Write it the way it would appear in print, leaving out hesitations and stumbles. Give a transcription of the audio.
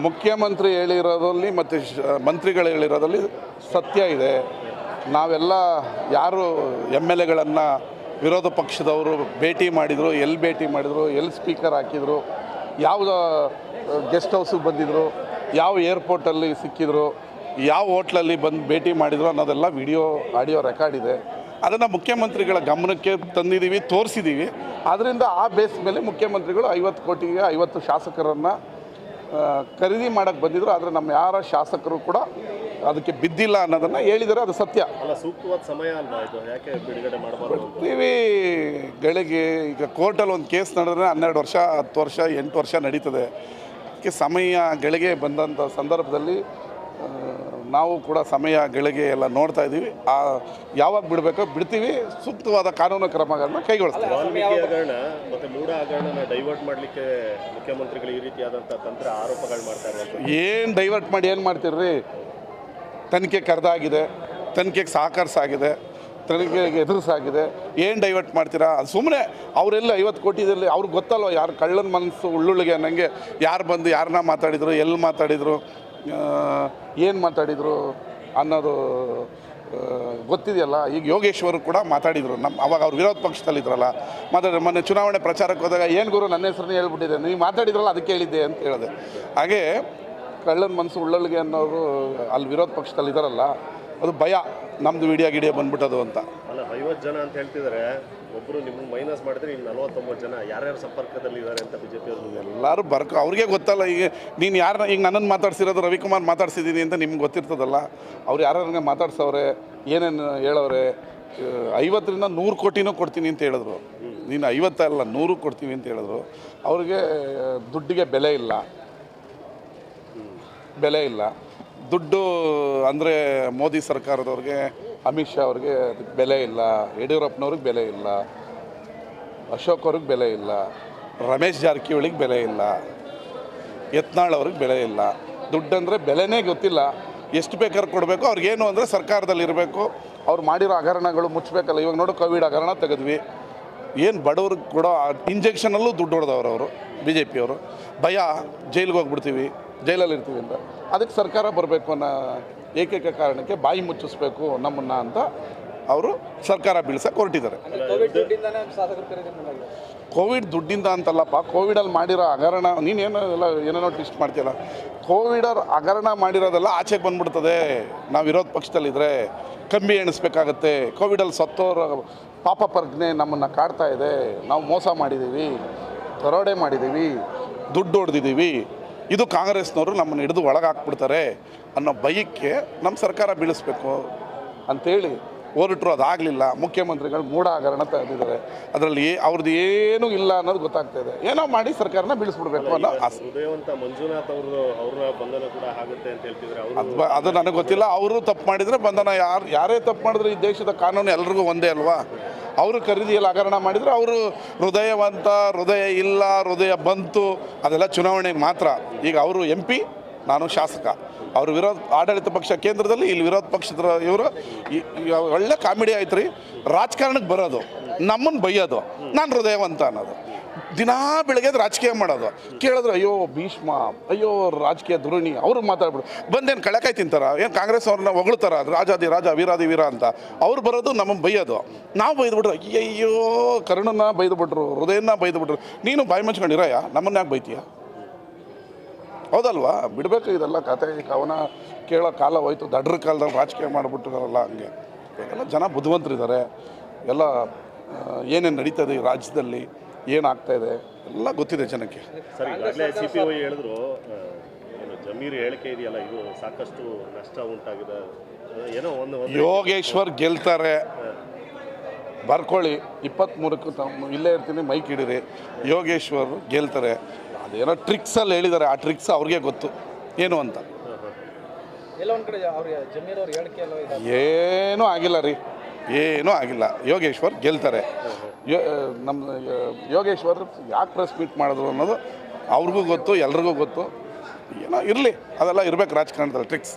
ಮುಖ್ಯಮಂತ್ರಿ ಹೇಳಿರೋದ್ರಲ್ಲಿ ಮತ್ತು ಮಂತ್ರಿಗಳು ಹೇಳಿರೋದ್ರಲ್ಲಿ ಸತ್ಯ ಇದೆ. ನಾವೆಲ್ಲ ಯಾರು MLAಗಳನ್ನು ವಿರೋಧ ಪಕ್ಷದವರು ಭೇಟಿ ಮಾಡಿದರು, ಎಲ್ಲಿ ಭೇಟಿ ಮಾಡಿದರು, ಎಲ್ಲಿ ಸ್ಪೀಕರ್ ಹಾಕಿದರು, ಯಾವ ಗೆಸ್ಟ್ ಹೌಸಿಗೆ ಬಂದಿದ್ದರು, ಯಾವ ಏರ್ಪೋರ್ಟಲ್ಲಿ ಸಿಕ್ಕಿದ್ರು, ಯಾವ ಹೋಟ್ಲಲ್ಲಿ ಬಂದು ಭೇಟಿ ಮಾಡಿದರು ಅನ್ನೋದೆಲ್ಲ ವಿಡಿಯೋ ಆಡಿಯೋ ರೆಕಾರ್ಡ್ ಇದೆ. ಅದನ್ನು ಮುಖ್ಯಮಂತ್ರಿಗಳ ಗಮನಕ್ಕೆ ತಂದಿದ್ದೀವಿ, ತೋರಿಸಿದ್ದೀವಿ. ಆದ್ದರಿಂದ ಆ ಬೇಸ್ ಮೇಲೆ ಮುಖ್ಯಮಂತ್ರಿಗಳು 50 ಕೋಟಿಗೆ 50 ಶಾಸಕರನ್ನು ಖರೀದಿ ಮಾಡೋಕ್ಕೆ ಬಂದಿದ್ರು. ಆದರೆ ನಮ್ಮ ಯಾರ ಶಾಸಕರು ಕೂಡ ಅದಕ್ಕೆ ಬಿದ್ದಿಲ್ಲ ಅನ್ನೋದನ್ನು ಹೇಳಿದರೆ ಅದು ಸತ್ಯ. ಅಲ್ಲ, ಸೂಕ್ತವಾದ ಸಮಯ ಅಲ್ವಾ ಇದು? ಯಾಕೆ ಬಿಡುಗಡೆ ಮಾಡಬಾರ್ದು? ಬರ್ತೀವಿ ಗಳಿಗೆ. ಈಗ ಕೋರ್ಟಲ್ಲಿ ಒಂದು ಕೇಸ್ ನಡೆದ್ರೆ 12 ವರ್ಷ, 10 ವರ್ಷ, 8 ವರ್ಷ ನಡೀತದೆ. ಅದಕ್ಕೆ ಸಮಯ ಗಳಿಗೆ ಬಂದಂಥ ಸಂದರ್ಭದಲ್ಲಿ ನಾವು ಕೂಡ ಸಮಯ ಗಳಿಗೆ ಎಲ್ಲ ನೋಡ್ತಾ ಇದ್ದೀವಿ. ಯಾವಾಗ ಬಿಡಬೇಕೋ ಬಿಡ್ತೀವಿ, ಸೂಕ್ತವಾದ ಕಾನೂನು ಕ್ರಮಗಳನ್ನ ಕೈಗೊಳ್ತೀವಿ. ವಾಲ್ಮೀಕಿ ಹಗರಣ ಮತ್ತು ಮೂಢ ಹಗರಣನ ಡೈವರ್ಟ್ ಮಾಡಲಿಕ್ಕೆ ಮುಖ್ಯಮಂತ್ರಿಗಳು ಈ ರೀತಿಯಾದಂಥ ತಂತ್ರ ಆರೋಪಗಳು ಮಾಡ್ತಾ ಇದ್ದಾರೆ. ಏನು ಡೈವರ್ಟ್ ಮಾಡಿ ಏನು ಮಾಡ್ತೀರಿ? ತನಿಖೆ ಕರೆದಾಗಿದೆ, ತನಿಖೆಗೆ ಸಹಕರಿಸಾಗಿದೆ, ತನಿಖೆಗೆ ಎದುರಿಸಾಗಿದೆ. ಏನು ಡೈವರ್ಟ್ ಮಾಡ್ತೀರಾ? ಅದು ಸುಮ್ಮನೆ ಅವರೆಲ್ಲ 50 ಕೋಟಿದಲ್ಲಿ ಅವ್ರಿಗೆ ಗೊತ್ತಲ್ವ ಯಾರು ಕಳ್ಳನ ಮನಸ್ಸು ಉಳ್ಳುಳ್ಳಿಗೆ ಅನ್ನಂಗೆ ಯಾರು ಬಂದು ಯಾರನ್ನ ಮಾತಾಡಿದರು, ಎಲ್ಲಿ ಮಾತಾಡಿದರು, ಏನು ಮಾತಾಡಿದರು ಅನ್ನೋದು ಗೊತ್ತಿದೆಯಲ್ಲ. ಈಗ ಯೋಗೇಶ್ವರು ಕೂಡ ಮಾತಾಡಿದರು. ಅವಾಗ ಅವ್ರು ವಿರೋಧ ಪಕ್ಷದಲ್ಲಿದ್ರಲ್ಲ, ಮಾತಾಡಿದ್ರು. ಮೊನ್ನೆ ಚುನಾವಣೆ ಪ್ರಚಾರಕ್ಕೆ ಹೋದಾಗ ಏನು ಗುರು ನನ್ನ ಹೆಸರನ್ನ ಹೇಳ್ಬಿಟ್ಟಿದೆ, ನೀವು ಮಾತಾಡಿದ್ರಲ್ಲ ಅದಕ್ಕೆ ಹೇಳಿದ್ದೆ ಅಂತ ಹೇಳಿದೆ. ಹಾಗೆ ಕಳ್ಳನ ಮನಸ್ಸು ಉಳ್ಳೊಳ್ಳಿಗೆ ಅನ್ನೋರು ಅಲ್ಲಿ ವಿರೋಧ ಪಕ್ಷದಲ್ಲಿದ್ದಾರಲ್ಲ, ಅದು ಭಯ ನಮ್ಮದು ವಿಡಿಯೋ ಬಂದ್ಬಿಟ್ಟದು ಅಂತ. ಅಲ್ಲ, 50 ಜನ ಅಂತ ಹೇಳ್ತಿದ್ದಾರೆ. ಒಬ್ಬರು ನಿಮ್ಮನ್ನು ಮೈನಸ್ ಮಾಡಿದ್ರೆ ಇನ್ನು 49 ಜನ ಯಾರ್ಯಾರು ಸಂಪರ್ಕದಲ್ಲಿದ್ದಾರೆ ಅಂತ BJP ಅವರು ಎಲ್ಲರೂ ಅವ್ರಿಗೆ ಗೊತ್ತಲ್ಲ. ಈಗ ನೀನು ಯಾರನ್ನ ಈಗ ನನ್ನನ್ನು ಮಾತಾಡ್ಸಿರೋದು ರವಿಕುಮಾರ್ ಮಾತಾಡ್ಸಿದ್ದೀನಿ ಅಂತ ನಿಮ್ಗೆ ಗೊತ್ತಿರ್ತದಲ್ಲ. ಅವ್ರು ಯಾರ್ಯಾರಂಗೆ ಮಾತಾಡ್ಸವ್ರೆ, ಏನೇನು ಹೇಳೋರೆ. 50ರಿಂದ 100 ಕೋಟಿನೂ ಕೊಡ್ತೀನಿ ಅಂತ ಹೇಳಿದ್ರು. ನೀನು 50 ಅಲ್ಲ 100 ಕೊಡ್ತೀವಿ ಅಂತ ಹೇಳಿದ್ರು. ಅವ್ರಿಗೆ ದುಡ್ಡಿಗೆ ಬೆಲೆ ಇಲ್ಲ. ದುಡ್ಡು ಅಂದರೆ ಮೋದಿ ಸರ್ಕಾರದವ್ರಿಗೆ, ಅಮಿತ್ ಶಾ ಅವ್ರಿಗೆ ಬೆಲೆ ಇಲ್ಲ, ಯಡಿಯೂರಪ್ಪನವ್ರಿಗೆ ಬೆಲೆ ಇಲ್ಲ, ಅಶೋಕ್ ಅವ್ರಿಗೆ ಬೆಲೆ ಇಲ್ಲ, ರಮೇಶ್ ಜಾರಕಿಹೊಳಿಗೆ ಬೆಲೆ ಇಲ್ಲ, ಯತ್ನಾಳ್ ಅವ್ರಿಗೆ ಬೆಲೆ ಇಲ್ಲ. ದುಡ್ಡಂದರೆ ಬೆಲೆನೇ ಗೊತ್ತಿಲ್ಲ. ಎಷ್ಟು ಬೇಕಾದ್ರೂ ಕೊಡಬೇಕು. ಅವ್ರಿಗೇನು ಅಂದರೆ ಸರ್ಕಾರದಲ್ಲಿರಬೇಕು. ಅವ್ರು ಮಾಡಿರೋ ಹಗರಣಗಳು ಮುಚ್ಚಬೇಕಲ್ಲ. ಇವಾಗ ನೋಡು, ಕೋವಿಡ್ ಹಗರಣ ತೆಗೆದ್ವಿ. ಏನು ಬಡವ್ರಿಗೆ ಕೊಡೋ ಇಂಜೆಕ್ಷನಲ್ಲೂ ದುಡ್ಡು ಹೊಡೆದವ್ರು ಅವರು BJP ಅವರು. ಭಯ, ಜೈಲಿಗೆ ಹೋಗ್ಬಿಡ್ತೀವಿ, ಜೈಲಲ್ಲಿ ಇರ್ತೀವಿ ಅಂತ. ಅದಕ್ಕೆ ಸರ್ಕಾರ ಬರಬೇಕು ಅನ್ನೋ ಏಕೈಕ ಕಾರಣಕ್ಕೆ ಬಾಯಿ ಮುಚ್ಚಿಸ್ಬೇಕು ನಮ್ಮನ್ನು ಅಂತ ಅವರು ಸರ್ಕಾರ ಬೀಳ್ಸಕ್ಕೆ ಹೊರಟಿದ್ದಾರೆ. ಕೋವಿಡ್ ದುಡ್ಡಿಂದ ಅಂತಲ್ಲಪ್ಪ, ಕೋವಿಡಲ್ಲಿ ಮಾಡಿರೋ ಹಗರಣ ನೀನೇನೋ ಎಲ್ಲ ಏನೇನೋ ಟ್ವಿಸ್ಟ್ ಮಾಡ್ತೀಯಲ್ಲ. ಕೋವಿಡರ್ ಹಗರಣ ಮಾಡಿರೋದೆಲ್ಲ ಆಚೆಗೆ ಬಂದ್ಬಿಡ್ತದೆ. ನಾವು ವಿರೋಧ ಪಕ್ಷದಲ್ಲಿದ್ದರೆ ಕಂಬಿ ಎಣಿಸ್ಬೇಕಾಗತ್ತೆ. ಕೋವಿಡಲ್ಲಿ ಸತ್ತೋರ ಪಾಪ ಪ್ರಜ್ಞೆ ನಮ್ಮನ್ನು ಕಾಡ್ತಾ ಇದೆ. ನಾವು ಮೋಸ ಮಾಡಿದ್ದೀವಿ, ದರೋಡೆ ಮಾಡಿದ್ದೀವಿ, ದುಡ್ಡು ಹೊಡೆದಿದ್ದೀವಿ. ಇದು ಕಾಂಗ್ರೆಸ್ನವರು ನಮ್ಮನ್ನು ಹಿಡಿದು ಒಳಗಾಕ್ಬಿಡ್ತಾರೆ ಅನ್ನೋ ಭಯಕ್ಕೆ ನಮ್ಮ ಸರ್ಕಾರ ಬೀಳಿಸ್ಬೇಕು ಅಂಥೇಳಿ ಹೊರಟರು. ಅದಾಗಲಿಲ್ಲ. ಮುಖ್ಯಮಂತ್ರಿಗಳು ಮೂಢ ಹಗರಣ ತೆಗೆದಿದ್ದಾರೆ. ಅದರಲ್ಲಿ ಅವ್ರದ್ದು ಏನೂ ಇಲ್ಲ ಅನ್ನೋದು ಗೊತ್ತಾಗ್ತಾ ಇದೆ. ಏನೋ ಮಾಡಿ ಸರ್ಕಾರನ ಬೀಳಿಸ್ಬಿಡ್ಬೇಕು ಅನ್ನೋ ಆಸೆ. ಹೃದಯವಂತ ಮಂಜುನಾಥ್ ಅವ್ರ ಬಂಧನ ಕೂಡ ಆಗುತ್ತೆ ಅಂತ ಹೇಳ್ತಿದ್ದಾರೆ. ಅದು ನನಗೆ ಗೊತ್ತಿಲ್ಲ. ಅವರು ತಪ್ಪು ಮಾಡಿದರೆ ಬಂಧನ. ಯಾರೇ ತಪ್ಪು ಮಾಡಿದ್ರೆ ಈ ದೇಶದ ಕಾನೂನು ಎಲ್ರಿಗೂ ಒಂದೇ ಅಲ್ವಾ? ಅವರು ಖರೀದಿಯಲ್ಲಿ ಹಗರಣ ಮಾಡಿದರೆ ಅವರು ಹೃದಯವಂತ, ಹೃದಯ ಇಲ್ಲ, ಹೃದಯ ಬಂತು, ಅದೆಲ್ಲ ಚುನಾವಣೆಗೆ ಮಾತ್ರ. ಈಗ ಅವರು MP, ನಾನು ಶಾಸಕ. ಅವರು ಆಡಳಿತ ಪಕ್ಷ ಕೇಂದ್ರದಲ್ಲಿ, ಇಲ್ಲಿ ವಿರೋಧ ಪಕ್ಷದ ಇವರು. ಒಳ್ಳೆ ಕಾಮಿಡಿ ಆಯ್ತು ರೀ. ರಾಜಕಾರಣಕ್ಕೆ ಬರೋದು, ನಮ್ಮನ್ನು ಬೈಯೋದು, ನಾನು ಹೃದಯವಂತ ಅನ್ನೋದು. ದಿನಾ ಬೆಳಗ್ಗೆ ರಾಜಕೀಯ ಮಾಡೋದು. ಕೇಳಿದ್ರೆ ಅಯ್ಯೋ ಭೀಷ್ಮ, ಅಯ್ಯೋ ರಾಜಕೀಯ ಧುರಣಿ, ಅವರು ಮಾತಾಡ್ಬಿಡು. ಬಂದೇನು ಕಳಕಾಯಿ ತಿಂತಾರ? ಏನು ಕಾಂಗ್ರೆಸ್ ಅವ್ರನ್ನ ಹೊಗಳ್ತಾರ? ರಾಜಾದಿ ರಾಜ, ವೀರಾದಿ ವೀರ ಅಂತ. ಅವ್ರು ಬರೋದು, ನಮ್ಮನ್ನು ಬೈಯೋದು. ನಾವು ಬೈದ್ಬಿಟ್ರು. ಅಯ್ಯೋ ಕರ್ಣನ ಬೈದ್ಬಿಟ್ರು, ಹೃದಯನ ಬೈದ್ಬಿಟ್ರು. ನೀನು ಬಾಯಿ ಮುಚ್ಕೊಂಡಿರಯ್ಯ, ನಮ್ಮನ್ನ ಯಾಕೆ ಬೈತೀಯ? ಹೌದಲ್ವಾ? ಬಿಡಬೇಕು ಇದೆಲ್ಲ ಕತೆ ಕವನ ಕೇಳೋ ಕಾಲ ಹೋಯ್ತು. ದಡ್ರ ಕಾಲದಲ್ಲಿ ರಾಜಕೀಯ ಮಾಡಿಬಿಟ್ಟಿದಾರಲ್ಲ ಹಂಗೆ. ಎಲ್ಲ ಜನ ಬುದ್ಧಿವಂತರಿದ್ದಾರೆ. ಎಲ್ಲ ಏನೇನು ನಡೀತದೆ ಈ ರಾಜ್ಯದಲ್ಲಿ, ಏನಾಗ್ತಾಯಿದೆ ಎಲ್ಲ ಗೊತ್ತಿದೆ ಜನಕ್ಕೆ. ಸರಿ, ಈಗಾಗಲೇ CPO ಹೇಳಿದ್ರು, ಜಮೀರ್ ಹೇಳಿಕೆ ಇದೆಯಲ್ಲ, ಇದು ಸಾಕಷ್ಟು ನಷ್ಟ ಉಂಟಾಗಿದೆ. ಏನೋ ಒಂದು ಯೋಗೇಶ್ವರ್ ಗೆಲ್ತಾರೆ, ಬರ್ಕೊಳ್ಳಿ. 23ಕ್ಕೆ ಇಲ್ಲೇ ಇರ್ತೀನಿ, ಮೈಕ್ ಹಿಡೀರಿ. ಯೋಗೇಶ್ವರ್ ಗೆಲ್ತಾರೆ. ಅದೇನೋ ಟ್ರಿಕ್ಸಲ್ಲಿ ಹೇಳಿದ್ದಾರೆ. ಆ ಟ್ರಿಕ್ಸ್ ಅವ್ರಿಗೆ ಗೊತ್ತು ಏನು ಅಂತ. ಏನೂ ಆಗಿಲ್ಲ ರೀ, ಏನೂ ಆಗಿಲ್ಲ. ಯೋಗೇಶ್ವರ್ ಗೆಲ್ತಾರೆ. ನಮ್ಮ ಯೋಗೇಶ್ವರ್ ಯಾಕೆ ಪ್ರೆಸ್ ಮೀಟ್ ಮಾಡಿದ್ರು ಅನ್ನೋದು ಅವ್ರಿಗೂ ಗೊತ್ತು, ಎಲ್ರಿಗೂ ಗೊತ್ತು. ಏನೋ ಇರಲಿ, ಅದೆಲ್ಲ ಇರಬೇಕು ರಾಜಕಾರಣದಲ್ಲಿ ಟ್ರಿಕ್ಸ್.